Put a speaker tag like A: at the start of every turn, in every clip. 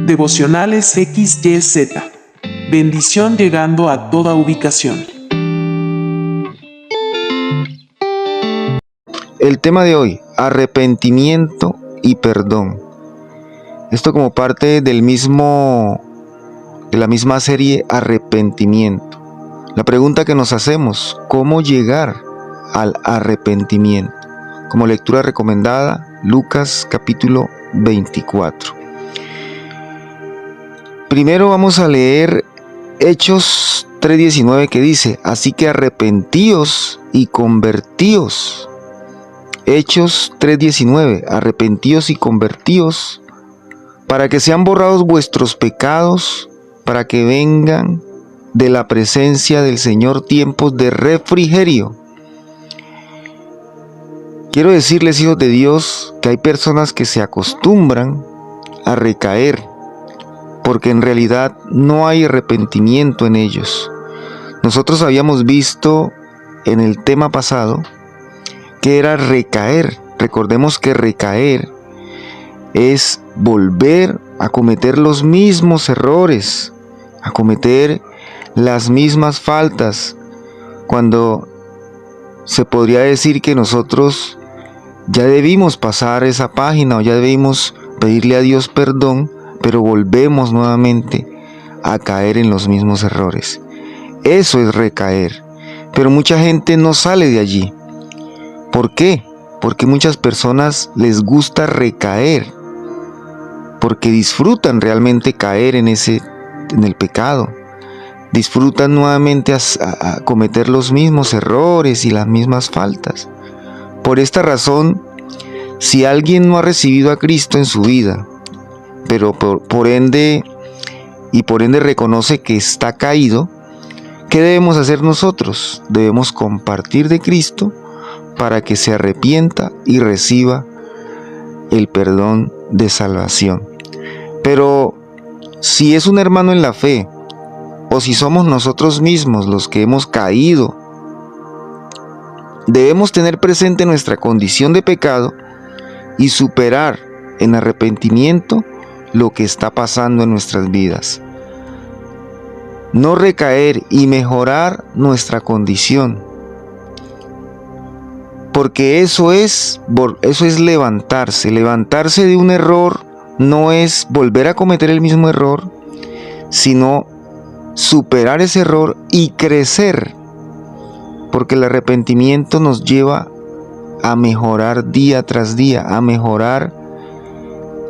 A: Devocionales XYZ. Bendición llegando a toda ubicación.
B: El tema de hoy, arrepentimiento y perdón. Esto como parte de la misma serie Arrepentimiento. La pregunta que nos hacemos, ¿cómo llegar al arrepentimiento? Como lectura recomendada, Lucas capítulo 24. Primero vamos a leer Hechos 3:19 que dice, así que arrepentíos y convertíos. Hechos 3:19, arrepentíos y convertíos, para que sean borrados vuestros pecados, para que vengan de la presencia del Señor tiempos de refrigerio. Quiero decirles, hijos de Dios, que hay personas que se acostumbran a recaer, porque en realidad no hay arrepentimiento en ellos. Nosotros habíamos visto en el tema pasado que era recaer. Recordemos que recaer es volver a cometer los mismos errores, a cometer las mismas faltas, cuando se podría decir que nosotros ya debimos pasar esa página o ya debimos pedirle a Dios perdón, pero volvemos nuevamente a caer en los mismos errores. Eso es recaer, pero mucha gente no sale de allí. ¿Por qué? Porque muchas personas les gusta recaer, porque disfrutan realmente caer en el pecado. Disfrutan nuevamente a cometer los mismos errores y las mismas faltas. Por esta razón, si alguien no ha recibido a Cristo en su vida, pero por ende reconoce que está caído, ¿qué debemos hacer nosotros? Debemos compartir de Cristo para que se arrepienta y reciba el perdón de salvación. Pero si es un hermano en la fe, o si somos nosotros mismos los que hemos caído, debemos tener presente nuestra condición de pecado y superar en arrepentimiento lo que está pasando en nuestras vidas. No recaer y mejorar nuestra condición, porque eso es levantarse. Levantarse de un error no es volver a cometer el mismo error, sino superar ese error y crecer, porque el arrepentimiento nos lleva a mejorar día tras día, a mejorar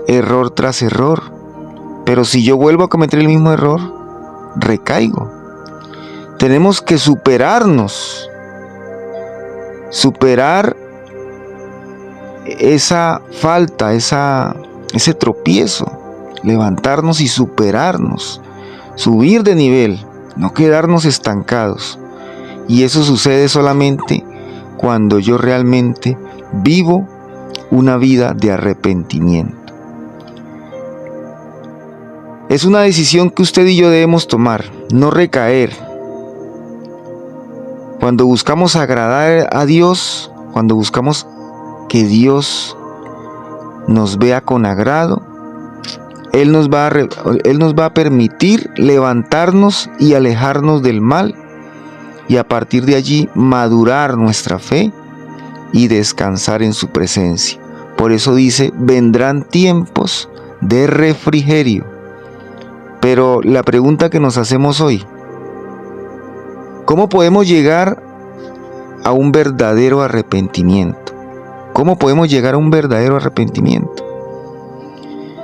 B: error tras error. Pero si yo vuelvo a cometer el mismo error, recaigo. Tenemos que superarnos, superar esa falta, ese tropiezo, levantarnos y superarnos, subir de nivel, no quedarnos estancados. Y eso sucede solamente cuando yo realmente vivo una vida de arrepentimiento. Es una decisión que usted y yo debemos tomar, no recaer. Cuando buscamos agradar a Dios, cuando buscamos que Dios nos vea con agrado, Él nos va a permitir levantarnos y alejarnos del mal, y a partir de allí madurar nuestra fe y descansar en su presencia. Por eso dice, vendrán tiempos de refrigerio. Pero la pregunta que nos hacemos hoy, ¿cómo podemos llegar a un verdadero arrepentimiento? ¿Cómo podemos llegar a un verdadero arrepentimiento?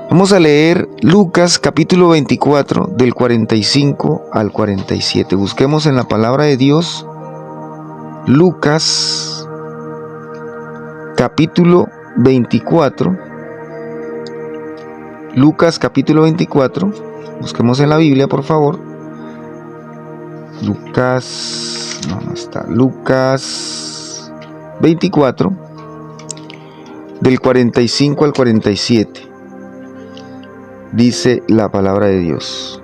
B: Vamos a leer Lucas capítulo 24 del 45 al 47. Busquemos en la palabra de Dios Lucas capítulo 24. Lucas capítulo 24. Busquemos en la Biblia, por favor. Lucas 24 del 45 al 47. Dice la palabra de Dios.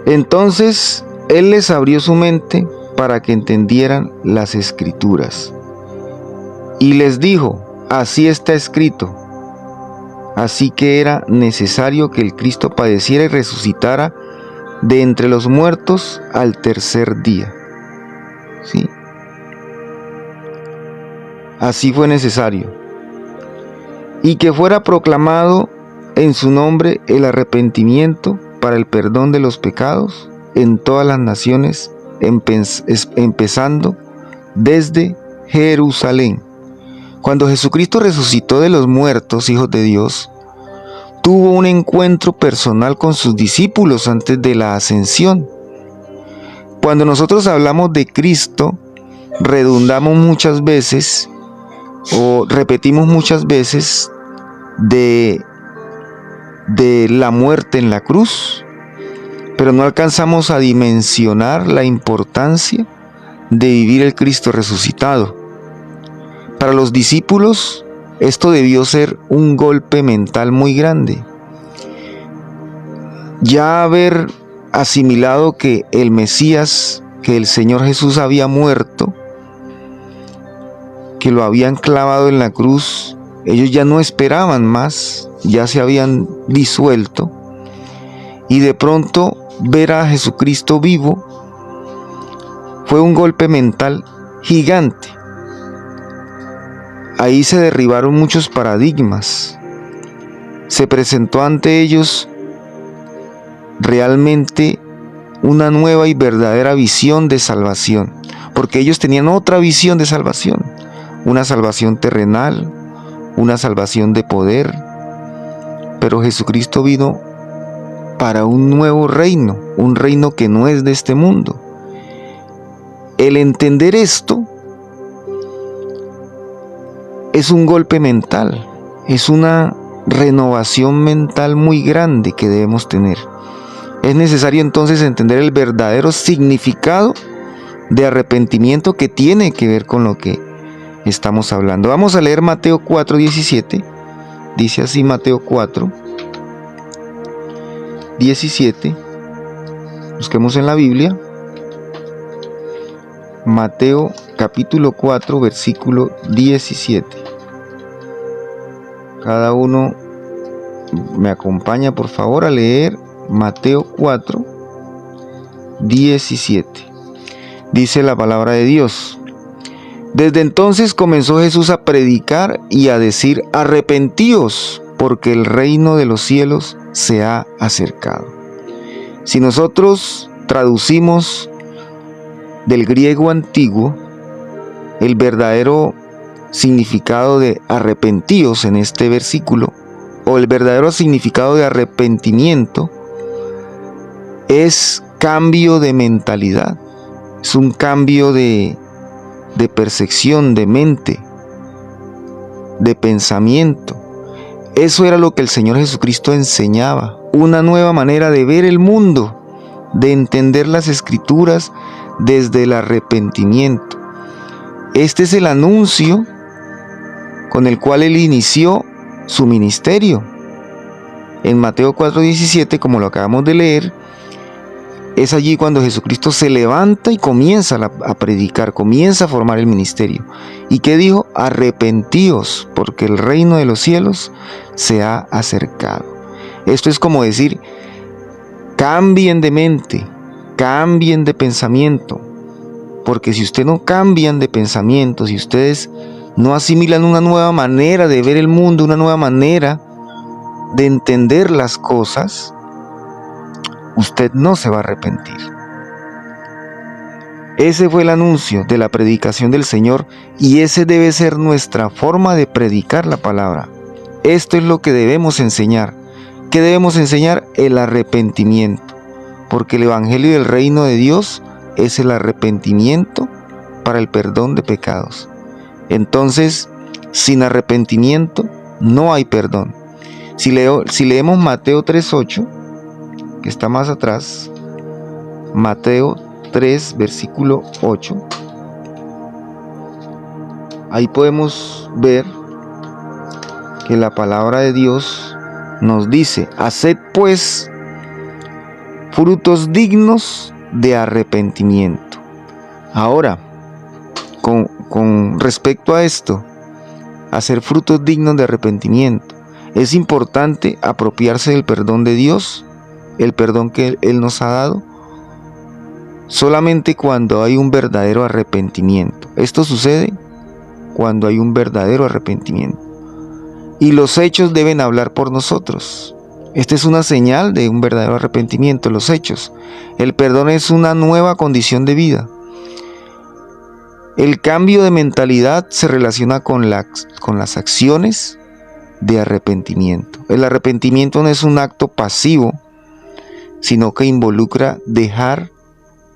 B: Entonces Él les abrió su mente para que entendieran las Escrituras. Y les dijo, así está escrito, Así que era necesario que el Cristo padeciera y resucitara de entre los muertos al tercer día. ¿Sí? Así fue necesario. Y que fuera proclamado en su nombre el arrepentimiento para el perdón de los pecados en todas las naciones, empezando desde Jerusalén. Cuando Jesucristo resucitó de los muertos, hijos de Dios, tuvo un encuentro personal con sus discípulos antes de la ascensión. Cuando nosotros hablamos de Cristo, redundamos muchas veces o repetimos muchas veces de la muerte en la cruz, pero no alcanzamos a dimensionar la importancia de vivir el Cristo resucitado. Para los discípulos, esto debió ser un golpe mental muy grande. Ya haber asimilado que el Mesías, que el Señor Jesús había muerto, que lo habían clavado en la cruz, ellos ya no esperaban más, ya se habían disuelto, y de pronto ver a Jesucristo vivo fue un golpe mental gigante. Ahí se derribaron muchos paradigmas, se presentó ante ellos realmente una nueva y verdadera visión de salvación, porque ellos tenían otra visión de salvación, una salvación terrenal, una salvación de poder, pero Jesucristo vino para un nuevo reino, un reino que no es de este mundo. El entender esto es un golpe mental, es una renovación mental muy grande que debemos tener. Es necesario entonces entender el verdadero significado de arrepentimiento que tiene que ver con lo que estamos hablando. Vamos a leer Mateo 4:17. Dice así Mateo 4:17. Busquemos en la Biblia. Mateo capítulo 4, versículo 17. Cada uno me acompaña por favor a leer Mateo 4:17. Dice la palabra de Dios: Desde entonces comenzó Jesús a predicar y a decir: arrepentíos, porque el reino de los cielos se ha acercado. Si nosotros traducimos del griego antiguo, el verdadero significado de arrepentíos en este versículo, o el verdadero significado de arrepentimiento, es cambio de mentalidad, es un cambio de percepción, de mente, de pensamiento. Eso era lo que el Señor Jesucristo enseñaba, una nueva manera de ver el mundo, de entender las Escrituras desde el arrepentimiento. Este es el anuncio con el cual Él inició su ministerio. En Mateo 4:17, como lo acabamos de leer, es allí cuando Jesucristo se levanta y comienza a predicar, comienza a formar el ministerio. ¿Y qué dijo? Arrepentíos, porque el reino de los cielos se ha acercado. Esto es como decir, cambien de mente, cambien de pensamiento, porque si ustedes no cambian de pensamiento, si ustedes no asimilan una nueva manera de ver el mundo, una nueva manera de entender las cosas, usted no se va a arrepentir. Ese fue el anuncio de la predicación del Señor y ese debe ser nuestra forma de predicar la palabra. Esto es lo que debemos enseñar. ¿Qué debemos enseñar? El arrepentimiento, porque el evangelio del reino de Dios es el arrepentimiento para el perdón de pecados. Entonces, sin arrepentimiento no hay perdón. Si leemos Mateo 3:8, que está más atrás, Mateo 3, versículo 8, ahí podemos ver que la palabra de Dios nos dice: haced pues frutos dignos de arrepentimiento. Ahora, con respecto a esto, hacer frutos dignos de arrepentimiento, Es importante apropiarse del perdón de Dios, el perdón que Él nos ha dado, solamente cuando hay un verdadero arrepentimiento. Esto sucede cuando hay un verdadero arrepentimiento. Y los hechos deben hablar por nosotros. Esta es una señal de un verdadero arrepentimiento, los hechos. El perdón es una nueva condición de vida. El cambio de mentalidad se relaciona con las acciones de arrepentimiento. El arrepentimiento no es un acto pasivo, sino que involucra dejar,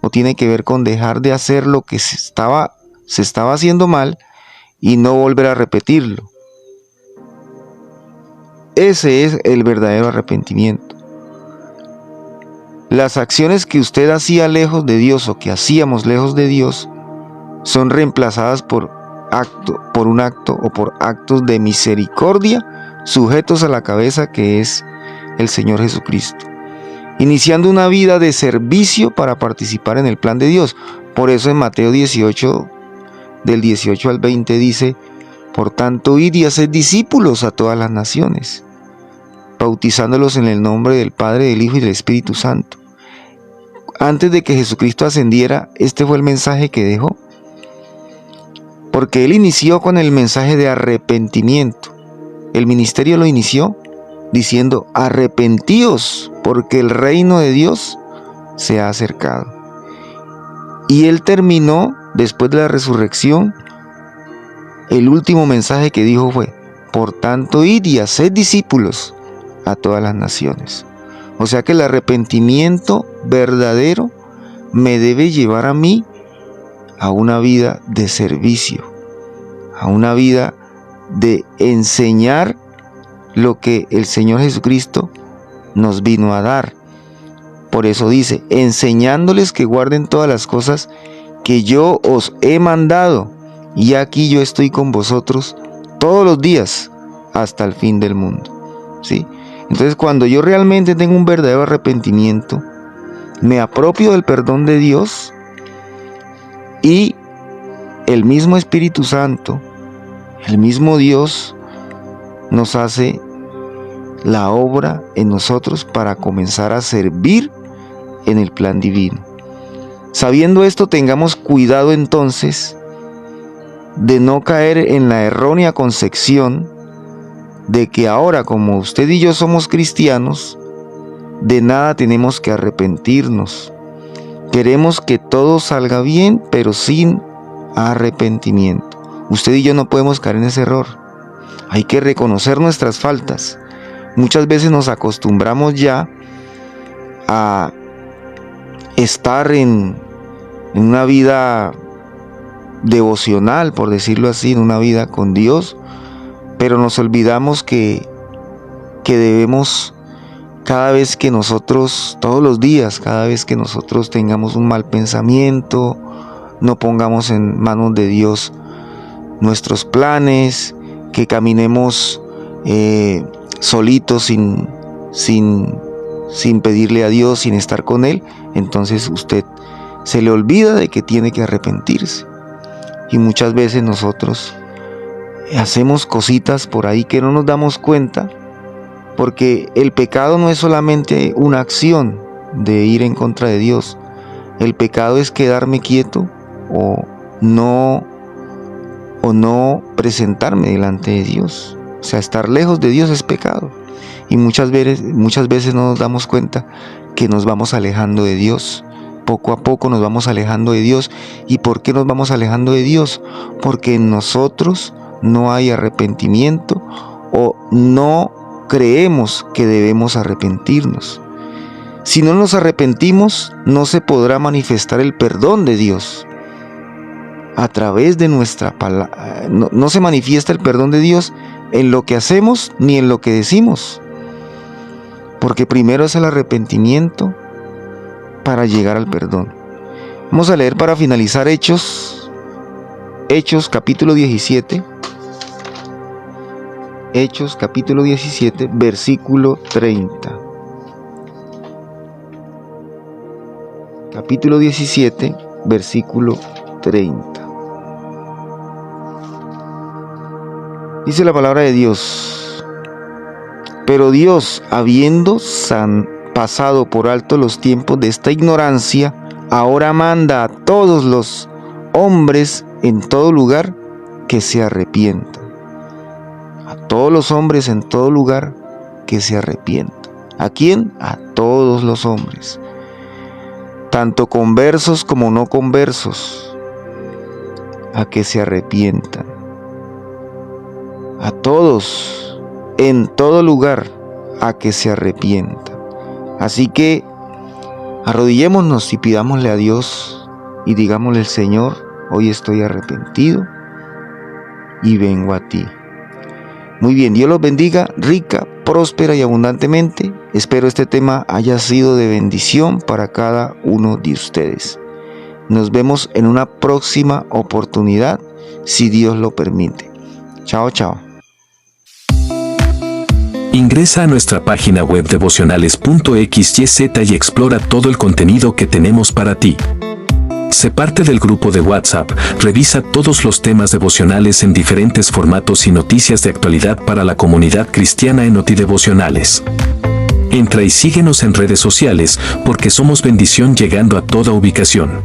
B: o tiene que ver con dejar de hacer lo que se estaba haciendo mal y no volver a repetirlo. Ese es el verdadero arrepentimiento. Las acciones que usted hacía lejos de Dios o que hacíamos lejos de Dios son reemplazadas por un acto o por actos de misericordia sujetos a la cabeza que es el Señor Jesucristo, iniciando una vida de servicio para participar en el plan de Dios. Por eso en Mateo 18, del 18 al 20 dice: por tanto, id y haced discípulos a todas las naciones, bautizándolos en el nombre del Padre, del Hijo y del Espíritu Santo. Antes de que Jesucristo ascendiera, este fue el mensaje que dejó, porque Él inició con el mensaje de arrepentimiento. El ministerio lo inició diciendo: arrepentíos, porque el reino de Dios se ha acercado. Y Él terminó, después de la resurrección, el último mensaje que dijo fue: por tanto, id y haced discípulos a todas las naciones. O sea que el arrepentimiento verdadero me debe llevar a mí a una vida de servicio, a una vida de enseñar lo que el Señor Jesucristo nos vino a dar. Por eso dice: enseñándoles que guarden todas las cosas que yo os he mandado, y aquí yo estoy con vosotros todos los días hasta el fin del mundo. ¿Sí? Entonces, cuando yo realmente tengo un verdadero arrepentimiento, me apropio del perdón de Dios, y el mismo Espíritu Santo, el mismo Dios, nos hace la obra en nosotros para comenzar a servir en el plan divino. Sabiendo esto, tengamos cuidado entonces de no caer en la errónea concepción de que ahora, como usted y yo somos cristianos, de nada tenemos que arrepentirnos. Queremos que todo salga bien, pero sin arrepentimiento. Usted y yo no podemos caer en ese error. Hay que reconocer nuestras faltas. Muchas veces nos acostumbramos ya a estar en una vida devocional, por decirlo así, en una vida con Dios, pero nos olvidamos que debemos, cada vez que nosotros, todos los días, cada vez que nosotros tengamos un mal pensamiento, no pongamos en manos de Dios nuestros planes, que caminemos solitos sin pedirle a Dios, sin estar con Él. Entonces usted se le olvida de que tiene que arrepentirse. Y muchas veces nosotros hacemos cositas por ahí que no nos damos cuenta, porque el pecado no es solamente una acción de ir en contra de Dios. El pecado es quedarme quieto o no presentarme delante de Dios. O sea, estar lejos de Dios es pecado. Y muchas veces no nos damos cuenta que nos vamos alejando de Dios. Poco a poco nos vamos alejando de Dios. ¿Y por qué nos vamos alejando de Dios? Porque en nosotros no hay arrepentimiento, o no creemos que debemos arrepentirnos. Si no nos arrepentimos, no se podrá manifestar el perdón de Dios. A través de nuestra palabra, no se manifiesta el perdón de Dios en lo que hacemos ni en lo que decimos. Porque primero es el arrepentimiento para llegar al perdón. Vamos a leer para finalizar Hechos capítulo 17. Hechos capítulo 17, versículo 30. Capítulo 17, versículo 30. Dice la palabra de Dios: Pero Dios, habiendo pasado por alto los tiempos de esta ignorancia, ahora manda a todos los hombres en todo lugar que se arrepientan. A todos los hombres en todo lugar que se arrepientan. ¿A quién? A todos los hombres. Tanto conversos como no conversos. A que se arrepientan. A todos, en todo lugar, a que se arrepientan. Así que arrodillémonos y pidámosle a Dios y digámosle: Señor, hoy estoy arrepentido y vengo a ti. Muy bien, Dios los bendiga rica, próspera y abundantemente. Espero este tema haya sido de bendición para cada uno de ustedes. Nos vemos en una próxima oportunidad, si Dios lo permite. Chao, chao.
C: Ingresa a nuestra página web devocionales.xyz y explora todo el contenido que tenemos para ti. Sé parte del grupo de WhatsApp, revisa todos los temas devocionales en diferentes formatos y noticias de actualidad para la comunidad cristiana en OTI Devocionales. Entra y síguenos en redes sociales porque somos bendición llegando a toda ubicación.